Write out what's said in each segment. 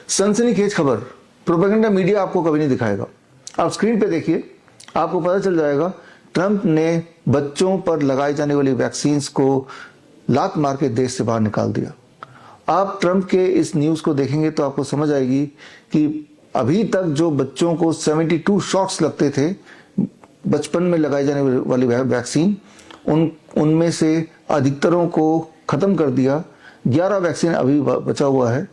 सनसनीखेज खबर propaganda media आपको कभी नहीं दिखाएगा। आप स्क्रीन पे देखिए, आपको पता चल जाएगा ट्रंप ने बच्चों पर लगाई जाने वाली वैक्सीन को लात मार के देश से बाहर निकाल दिया। आप ट्रंप के इस न्यूज को देखेंगे तो आपको समझ आएगी कि अभी तक जो बच्चों को 72 शॉट्स लगते थे बचपन में लगाई जाने वाली वैक्सीन, उनमें से अधिकतरों को खत्म कर दिया। 11 वैक्सीन अभी बचा हुआ है।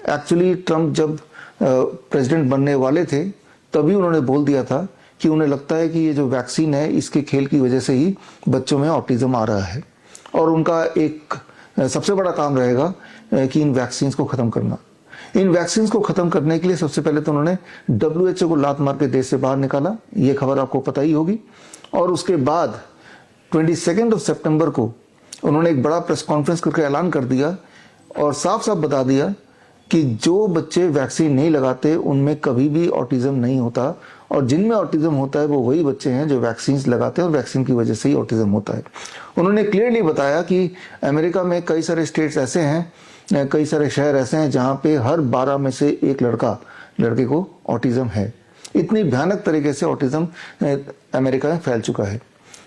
एक्चुअली ट्रंप जब प्रेसिडेंट बनने वाले थे तभी उन्होंने बोल दिया था कि उन्हें लगता है कि ये जो वैक्सीन है इसके खेल की वजह से ही बच्चों में ऑटिज्म आ रहा है और उनका एक सबसे बड़ा काम रहेगा कि इन वैक्सीन को खत्म करना। इन वैक्सीन को खत्म करने के लिए सबसे पहले तो उन्होंने WHO को लात मार के देश से बाहर निकाला, ये खबर आपको पता ही होगी। और उसके बाद 22 सितंबर को उन्होंने एक बड़ा प्रेस कॉन्फ्रेंस करके ऐलान कर दिया और साफ साफ बता दिया कि जो बच्चे वैक्सीन नहीं लगाते उनमें कभी भी ऑटिज्म नहीं होता और जिनमें ऑटिज्म होता है वो वही बच्चे हैं जो वैक्सीन लगाते हैं और वैक्सीन की वजह से ही ऑटिज्म होता है। उन्होंने क्लियरली बताया कि अमेरिका में कई सारे स्टेट्स ऐसे हैं, कई सारे शहर ऐसे हैं जहां पे हर 12 में से एक लड़के को ऑटिज्म है। इतनी भयानक तरीके से ऑटिज्म अमेरिका में फैल चुका है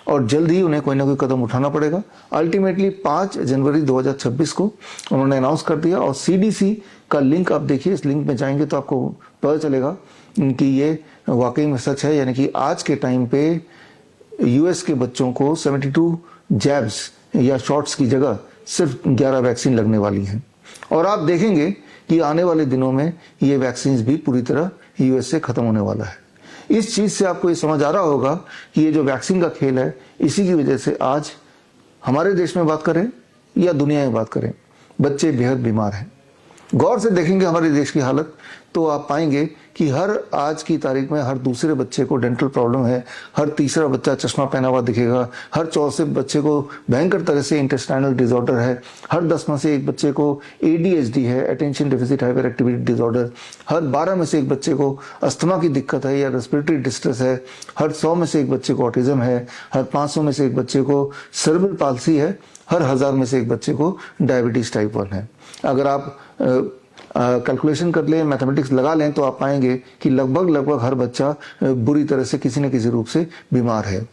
और जल्द ही उन्हें कोई ना कोई कदम उठाना पड़ेगा। अल्टीमेटली 5 जनवरी 2026 को उन्होंने अनाउंस कर दिया और CDC का लिंक आप देखिए, इस लिंक में जाएंगे तो आपको पता चलेगा कि ये वाकई में सच है। यानी कि आज के टाइम पे US के बच्चों को 72 जैब्स या शॉट्स की जगह सिर्फ 11 वैक्सीन लगने वाली हैं और आप देखेंगे कि आने वाले दिनों में ये वैक्सीन भी पूरी तरह US से खत्म होने वाला है। इस चीज से आपको ये समझ आ रहा होगा कि ये जो वैक्सीन का खेल है इसी की वजह से आज हमारे देश में बात करें या दुनिया में बात करें, बच्चे बेहद बीमार हैं। गौर से देखेंगे हमारे देश की हालत तो आप पाएंगे कि हर आज की तारीख में हर दूसरे बच्चे को डेंटल प्रॉब्लम है, हर तीसरा बच्चा चश्मा पहना हुआ दिखेगा, हर चौथे बच्चे को भयंकर तरह से इंटेस्टाइनल डिसऑर्डर है, हर 10 में से एक बच्चे को ADHD है, attention deficit hyper activity disorder, हर 12 में से एक बच्चे को अस्थमा की दिक्कत है या रेस्पिरेटरी डिस्ट्रेस है, हर 100 में से एक बच्चे को ऑटिज्म है, हर 500 में से एक बच्चे को सेरेब्रल पाल्सी है, हर 1000 में से एक बच्चे को डायबिटीज टाइप 1 है। अगर आप कैलकुलेशन कर लें, मैथमेटिक्स लगा लें तो आप पाएंगे कि लगभग हर बच्चा बुरी तरह से किसी न किसी रूप से बीमार है।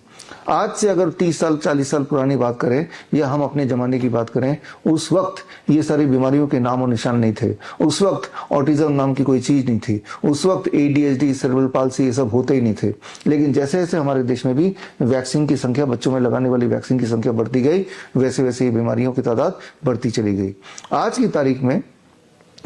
आज से अगर 30 साल 40 साल पुरानी बात करें या हम अपने जमाने की बात करें, उस वक्त ये सारी बीमारियों के नाम और निशान नहीं थे। उस वक्त ऑटिज्म नाम की कोई चीज नहीं थी। उस वक्त ADHD, सेरेब्रल पाल्सी ये सब होते ही नहीं थे। लेकिन जैसे जैसे हमारे देश में भी वैक्सीन की संख्या, बच्चों में लगाने वाली वैक्सीन की संख्या बढ़ती गई, वैसे वैसे ये बीमारियों की तादाद बढ़ती चली गई। आज की तारीख में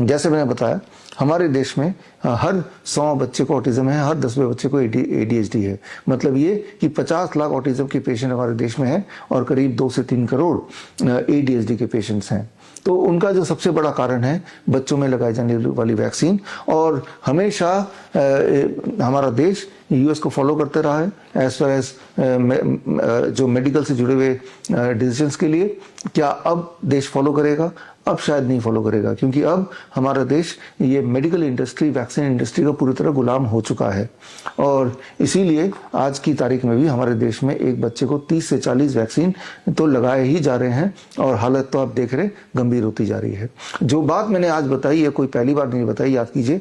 जैसे मैंने बताया हमारे देश में हर 100 बच्चे को ऑटिज्म है, हर 10वें बच्चे को ADHD है। मतलब ये कि 50 लाख ऑटिज्म के पेशेंट हमारे देश में हैं और करीब 2 से 3 करोड़ ADHD के पेशेंट्स हैं। तो उनका जो सबसे बड़ा कारण है बच्चों में लगाई जाने वाली वैक्सीन। और हमेशा हमारा देश US को फॉलो करते रहा है एज फार एज जो मेडिकल से जुड़े हुए डिसीजंस के लिए। क्या अब देश फॉलो करेगा? अब शायद नहीं फॉलो करेगा, क्योंकि अब हमारा देश ये मेडिकल इंडस्ट्री, वैक्सीन इंडस्ट्री का पूरी तरह गुलाम हो चुका है। और इसीलिए आज की तारीख में भी हमारे देश में एक बच्चे को 30 से 40 वैक्सीन तो लगाए ही जा रहे हैं और हालत तो आप देख रहे गंभीर होती जा रही है। जो बात मैंने आज बताई है कोई पहली बार नहीं बताई, याद कीजिए।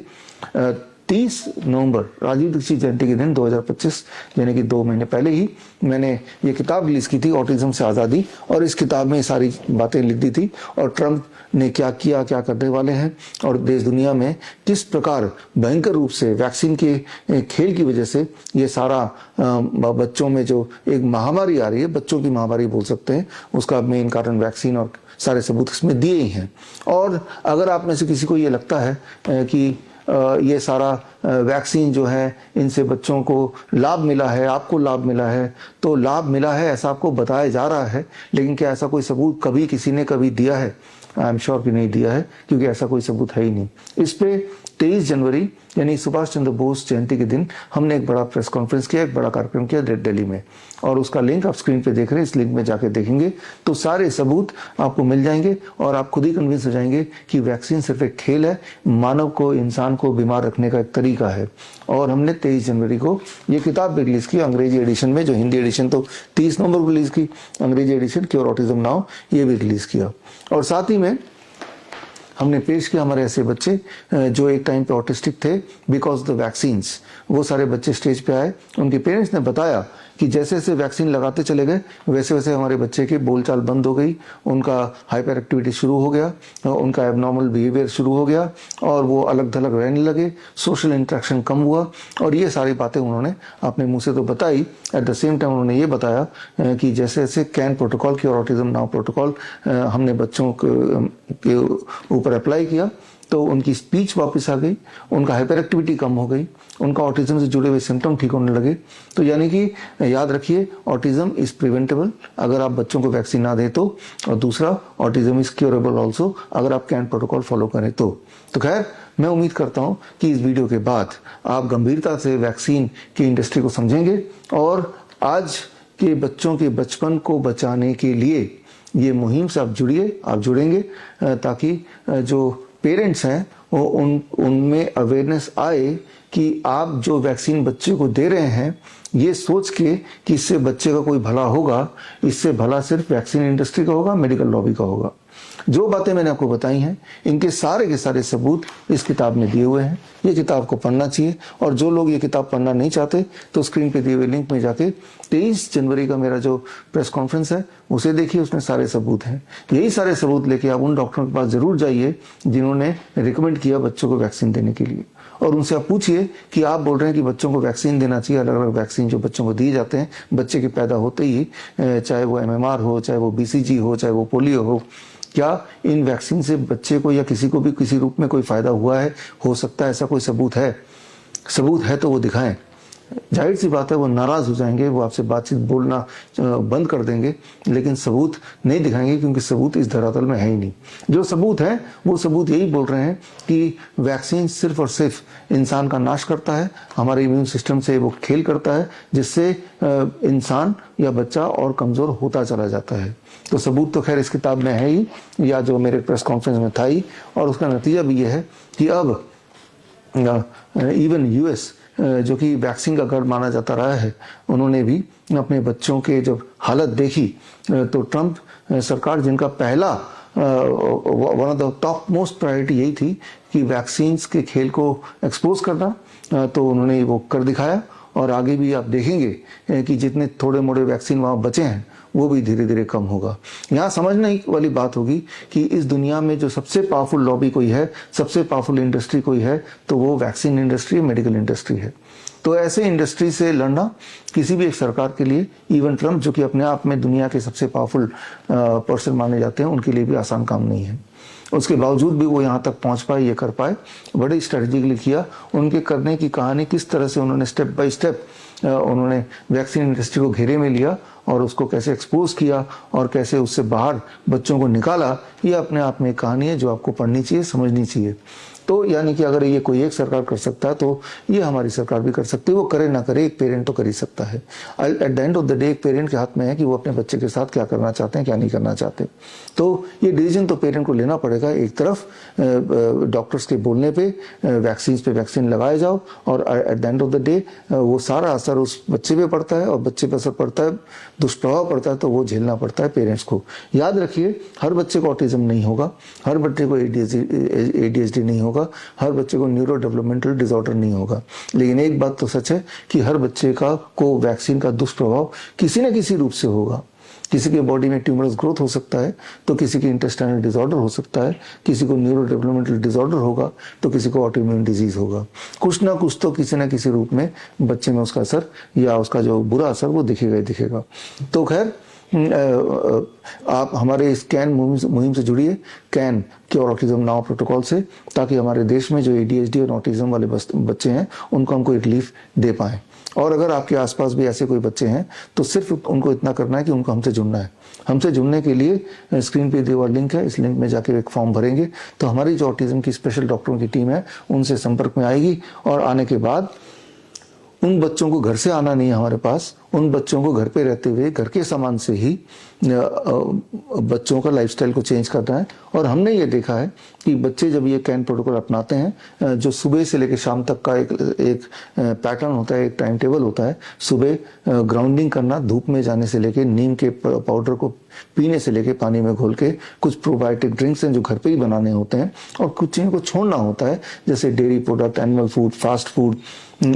30 नवंबर राजीव दीक्षित जयंती के दिन 2025 यानी कि 2 महीने पहले ही मैंने ये किताब रिलीज की थी, ऑटिज्म से आज़ादी, और इस किताब में सारी बातें लिख दी थी और ट्रंप ने क्या किया, क्या करने वाले हैं और देश दुनिया में किस प्रकार भयंकर रूप से वैक्सीन के खेल की वजह से ये सारा बच्चों में जो एक महामारी आ रही है, बच्चों की महामारी बोल सकते हैं, उसका मेन कारण वैक्सीन और सारे सबूत इसमें दिए ही हैं। और अगर आप में से किसी को ये लगता है कि ये सारा वैक्सीन जो है इनसे बच्चों को लाभ मिला है, आपको लाभ मिला है, तो लाभ मिला है ऐसा आपको बताया जा रहा है, लेकिन क्या ऐसा कोई सबूत कभी किसी ने कभी दिया है? आई एम श्योर कि नहीं दिया है, क्योंकि ऐसा कोई सबूत है ही नहीं। इस पे 23 जनवरी यानी सुभाष चंद्र बोस जयंती के दिन हमने एक बड़ा प्रेस कॉन्फ्रेंस किया, एक बड़ा कार्यक्रम किया दिल्ली में, और उसका लिंक आप स्क्रीन पे देख रहे हैं। इस लिंक में जाके देखेंगे तो सारे सबूत आपको मिल जाएंगे और आप खुद ही कन्विंस हो जाएंगे कि वैक्सीन सिर्फ एक खेल है, मानव को, इंसान को बीमार रखने का एक तरीका है। और हमने 23 जनवरी को ये किताब भी रिलीज की अंग्रेजी एडिशन में, जो हिंदी एडिशन तो 30 नवंबर को रिलीज की, अंग्रेजी एडिशन क्योर ऑटिज्म नाउ ये भी रिलीज किया। और साथ ही में हमने पेश किया हमारे ऐसे बच्चे जो एक टाइम पे ऑटिस्टिक थे बिकॉज द वैक्सीन्स। वो सारे बच्चे स्टेज पे आए, उनके पेरेंट्स ने बताया कि जैसे जैसे वैक्सीन लगाते चले गए वैसे वैसे हमारे बच्चे की बोलचाल बंद हो गई, उनका हाइपर एक्टिविटी शुरू हो गया, उनका एबनॉर्मल बिहेवियर शुरू हो गया और वो अलग थलग रहने लगे, सोशल इंटरेक्शन कम हुआ। और ये सारी बातें उन्होंने अपने मुंह से तो बताई, एट द सेम टाइम उन्होंने ये बताया कि जैसे जैसे कैन प्रोटोकॉल की और ऑटिज्म नाउ प्रोटोकॉल हमने बच्चों के ऊपर अप्लाई किया तो उनकी स्पीच वापस आ गई, उनका हाइपर एक्टिविटी कम हो गई, उनका ऑटिज्म से जुड़े हुए सिम्टम ठीक होने लगे। तो यानी कि याद रखिए ऑटिज्म इज प्रिवेंटेबल अगर आप बच्चों को वैक्सीन ना दें तो, और दूसरा ऑटिज्म इज क्योरेबल ऑल्सो अगर आप कैन प्रोटोकॉल फॉलो करें तो। खैर मैं उम्मीद करता हूं कि इस वीडियो के बाद आप गंभीरता से वैक्सीन की इंडस्ट्री को समझेंगे और आज के बच्चों के बचपन को बचाने के लिए ये मुहिम से आप जुड़िए, आप जुड़ेंगे ताकि जो पेरेंट्स हैं वो उनमें अवेयरनेस आए कि आप जो वैक्सीन बच्चे को दे रहे हैं ये सोच के कि इससे बच्चे का कोई भला होगा, इससे भला सिर्फ वैक्सीन इंडस्ट्री का होगा, मेडिकल लॉबी का होगा। जो बातें मैंने आपको बताई हैं इनके सारे के सारे सबूत इस किताब में दिए हुए हैं। ये किताब को पढ़ना चाहिए और जो लोग ये किताब पढ़ना नहीं चाहते तो स्क्रीन पे दिए हुए लिंक में जाके 23 जनवरी का मेरा जो प्रेस कॉन्फ्रेंस है उसे देखिए, उसमें सारे सबूत हैं। यही सारे सबूत लेके आप उन डॉक्टरों के पास जरूर जाइए जिन्होंने रिकमेंड किया बच्चों को वैक्सीन देने के लिए, और उनसे आप पूछिए कि आप बोल रहे हैं कि बच्चों को वैक्सीन देना चाहिए। अलग अलग वैक्सीन जो बच्चों को दिए जाते हैं बच्चे के पैदा होते ही, चाहे वो MMR हो, चाहे वो BCG हो, चाहे वो पोलियो हो, क्या इन वैक्सीन से बच्चे को या किसी को भी किसी रूप में कोई फायदा हुआ है, हो सकता है, ऐसा कोई सबूत है? सबूत है तो वो दिखाएं। जाहिर सी बात है वो नाराज हो जाएंगे, वो आपसे बातचीत बोलना बंद कर देंगे, लेकिन सबूत नहीं दिखाएंगे क्योंकि सबूत इस धरातल में है ही नहीं। जो सबूत है वो सबूत यही बोल रहे हैं कि वैक्सीन सिर्फ और सिर्फ इंसान का नाश करता है, हमारे इम्यून सिस्टम से वो खेल करता है जिससे इंसान या बच्चा और कमजोर होता चला जाता है। तो सबूत तो खैर इस किताब में है ही, या जो मेरे प्रेस कॉन्फ्रेंस में था ही, और उसका नतीजा भी ये है कि अब इवन US जो कि वैक्सीन का गढ़ माना जाता रहा है, उन्होंने भी अपने बच्चों के जब हालत देखी तो ट्रंप सरकार जिनका पहला one of the top most priority यही थी कि वैक्सीन्स के खेल को एक्सपोज करना, तो उन्होंने वो कर दिखाया। और आगे भी आप देखेंगे कि जितने थोड़े मोड़े वैक्सीन वहाँ बचे हैं वो भी धीरे धीरे कम होगा। यहाँ समझने वाली बात होगी कि इस दुनिया में जो सबसे पावरफुल लॉबी कोई है, सबसे पावरफुल इंडस्ट्री कोई है, तो वो वैक्सीन इंडस्ट्री, मेडिकल इंडस्ट्री है। तो ऐसे इंडस्ट्री से लड़ना किसी भी एक सरकार के लिए, इवन ट्रंप जो कि अपने आप में दुनिया के सबसे पावरफुल पर्सन माने जाते हैं, उनके लिए भी आसान काम नहीं है। उसके बावजूद भी वो यहाँ तक पहुँच पाए, ये कर पाए, बड़े स्ट्रेटेजिकली किया। उनके करने की कहानी किस तरह से उन्होंने स्टेप बाय स्टेप उन्होंने वैक्सीन इंडस्ट्री को घेरे में लिया और उसको कैसे एक्सपोज किया और कैसे उससे बाहर बच्चों को निकाला, ये अपने आप में एक कहानी है जो आपको पढ़नी चाहिए, समझनी चाहिए। तो यानी कि अगर ये कोई एक सरकार कर सकता है तो ये हमारी सरकार भी कर सकती है। वो करे ना करे, एक पेरेंट तो कर ही सकता है। At the end of the day एक पेरेंट के हाथ में है कि वो अपने बच्चे के साथ क्या करना चाहते हैं, क्या नहीं करना चाहते। तो ये डिसीजन तो पेरेंट को लेना पड़ेगा। एक तरफ डॉक्टर्स के बोलने पे वैक्सीन लगाए जाओ, और at the end of the day वो सारा असर उस बच्चे पे पड़ता है, और बच्चे पे असर पड़ता है, दुष्प्रभाव पड़ता है, तो वो झेलना पड़ता है पेरेंट्स को। याद रखिए हर बच्चे को ऑटिज्म नहीं होगा, हर बच्चे को ADHD नहीं होगा, हर बच्चे को न्यूरो डेवलपमेंटल डिसऑर्डर नहीं होगा। लेकिन एक बात तो सच है कि हर बच्चे को वैक्सीन का दुष्प्रभाव किसी न किसी रूप से होगा। किसी के बॉडी में ट्यूमरस ग्रोथ हो सकता है, तो किसी के इंटेस्टाइनल डिसऑर्डर हो सकता है, किसी को न्यूरो डेवलपमेंटल डिसऑर्डर होगा, तो किसी को ऑटोइम्यून डिजीज होगा। कुछ ना कुछ तो किसी न किसी रूप में बच्चे में उसका असर या उसका जो बुरा असर वो दिखेगा ही दिखेगा। तो खैर आप हमारे इस कैन मुहिम से जुड़िए, can cure autism now protocol से, ताकि हमारे देश में जो ADHD और ऑटिज्म वाले बच्चे हैं उनको हम कोई रिलीफ दे पाएं। और अगर आपके आसपास भी ऐसे कोई बच्चे हैं तो सिर्फ उनको इतना करना है कि उनको हमसे जुड़ना है। हमसे जुड़ने के लिए स्क्रीन पे दिया हुआ लिंक है, इस लिंक में जाके एक फॉर्म भरेंगे तो हमारी जो ऑटिज्म की स्पेशल डॉक्टरों की टीम है उनसे संपर्क में आएगी, और आने के बाद उन बच्चों को घर से आना नहीं है हमारे पास, उन बच्चों को घर पे रहते हुए घर के सामान से ही बच्चों का लाइफस्टाइल को चेंज करना है। और हमने ये देखा है कि बच्चे जब ये कैन प्रोटोकॉल अपनाते हैं, जो सुबह से लेकर शाम तक का एक पैटर्न होता है, एक टाइम टेबल होता है। सुबह ग्राउंडिंग करना, धूप में जाने से लेके, नीम के पाउडर को पीने से लेके, पानी में घोल के, कुछ प्रोबायोटिक ड्रिंक्स हैं जो घर पे ही बनाने होते हैं, और कुछ चीज़ों को छोड़ना होता है जैसे dairy product, animal food, fast food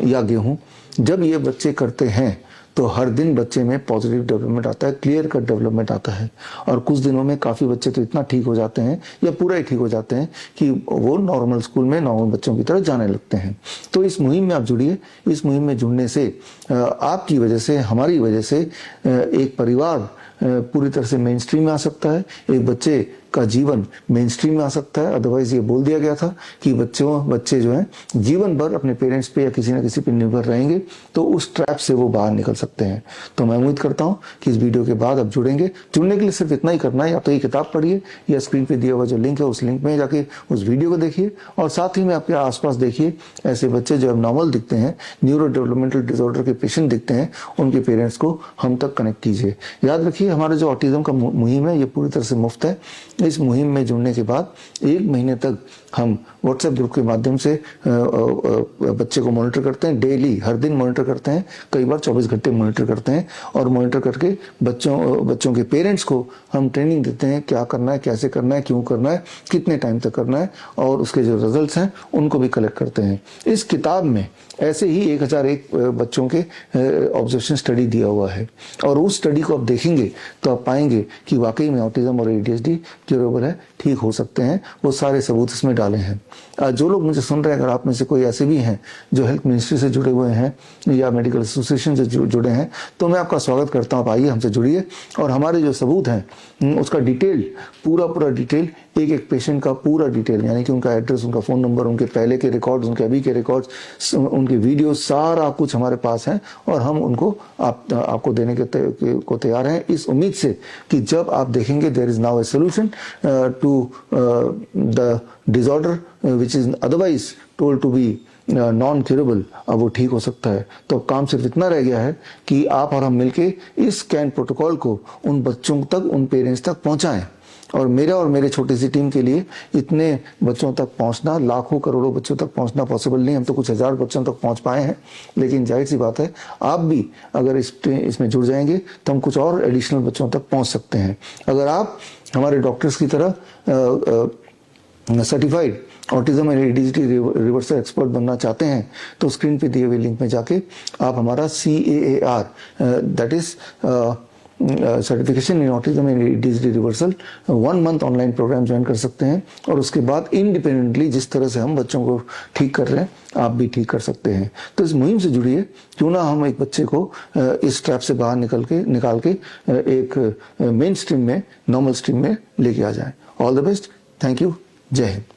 या गेहूं। जब ये बच्चे करते हैं तो हर दिन बच्चे में पॉजिटिव डेवलपमेंट आता है, क्लियर कट डेवलपमेंट आता है। और कुछ दिनों में काफ़ी बच्चे तो इतना ठीक हो जाते हैं या पूरा ही ठीक हो जाते हैं कि वो नॉर्मल स्कूल में नॉर्मल बच्चों की तरह जाने लगते हैं। तो इस मुहिम में आप जुड़िए। इस मुहिम में जुड़ने से आपकी वजह से, हमारी वजह से एक परिवार पूरी तरह से मेन स्ट्रीम में आ सकता है, एक बच्चे का जीवन मेन स्ट्रीम में आ सकता है। अदरवाइज ये बोल दिया गया था कि बच्चे जो हैं जीवन भर अपने पेरेंट्स पे या किसी न किसी पे निर्भर रहेंगे, तो उस ट्रैप से वो बाहर निकल सकते हैं। तो मैं उम्मीद करता हूं कि इस वीडियो के बाद आप जुड़ेंगे। जुड़ने के लिए सिर्फ इतना ही करना है, या तो ये किताब पढ़िए या स्क्रीन पे दिया हुआ जो लिंक है उस लिंक में जाके उस वीडियो को देखिए, और साथ ही में आपके आसपास देखिए ऐसे बच्चे जो एबनॉर्मल दिखते हैं, न्यूरो डेवलपमेंटल डिसऑर्डर के पेशेंट दिखते हैं, उनके पेरेंट्स को हम तक कनेक्ट कीजिए। याद रखिए, हमारा जो ऑटिज्म का मुहिम है ये पूरी तरह से मुफ्त है। इस मुहिम में जुड़ने के बाद 1 महीने तक हम व्हाट्सएप ग्रुप के माध्यम से बच्चे को मॉनिटर करते हैं, डेली हर दिन मॉनिटर करते हैं, कई बार 24 घंटे मॉनिटर करते हैं। और मॉनिटर करके बच्चों के पेरेंट्स को हम ट्रेनिंग देते हैं, क्या करना है, कैसे करना है, क्यों करना है, कितने टाइम तक करना है, और उसके जो रिजल्ट्स हैं उनको भी कलेक्ट करते हैं। इस किताब में ऐसे ही 1001 बच्चों के ऑब्जर्वेशन स्टडी दिया हुआ है, और उस स्टडी को आप देखेंगे तो आप पाएंगे कि वाकई में ऑटिज्म और ADHD क्यूरेबल है, ठीक हो सकते हैं। वो सारे सबूत इसमें डाले हैं। जो लोग मुझे सुन रहे हैं, अगर आप में से कोई ऐसे भी हैं जो हेल्थ मिनिस्ट्री से जुड़े हुए हैं या मेडिकल एसोसिएशन से जुड़े हैं, तो मैं आपका स्वागत करता हूँ। आप आइए, हमसे जुड़िए, और हमारे जो सबूत हैं उसका डिटेल, पूरा डिटेल, एक पेशेंट का पूरा डिटेल, यानी कि उनका एड्रेस, उनका फ़ोन नंबर, उनके पहले के रिकॉर्ड्स, उनके अभी के रिकॉर्ड्स, उनके वीडियो, सारा कुछ हमारे पास है, और हम उनको आपको देने को तैयार हैं, इस उम्मीद से कि जब आप देखेंगे there is now a solution to the disorder which is otherwise told to be non curable, अब वो ठीक हो सकता है। तो काम सिर्फ इतना रह गया है कि आप और हम मिलके इस कैन प्रोटोकॉल को उन बच्चों तक, उन पेरेंट्स तक पहुंचाएं। और मेरा और मेरे छोटी सी टीम के लिए इतने बच्चों तक पहुंचना, लाखों करोड़ों बच्चों तक पहुंचना पॉसिबल नहीं। हम तो कुछ हजार बच्चों तक पहुंच पाए हैं, लेकिन जाहिर सी बात है आप भी अगर इसमें जुड़ जाएंगे तो हम कुछ और एडिशनल बच्चों तक पहुंच सकते हैं। अगर आप हमारे डॉक्टर्स की तरह certified autism and ADHD reversal expert बनना चाहते हैं, तो स्क्रीन पे दिए हुए लिंक में जाके आप हमारा CAAR, that is certification in autism and ADHD reversal 1 month online programme join कर सकते हैं। और उसके बाद इंडिपेंडेंटली जिस तरह से हम बच्चों को ठीक कर रहे हैं, आप भी ठीक कर सकते हैं। तो इस मुहिम से जुड़िए, क्यों ना हम एक बच्चे को इस ट्रैप से बाहर निकाल के एक मेन स्ट्रीम में, नॉर्मल स्ट्रीम में लेके आ जाएं। All the best, thank you, जय हिंद।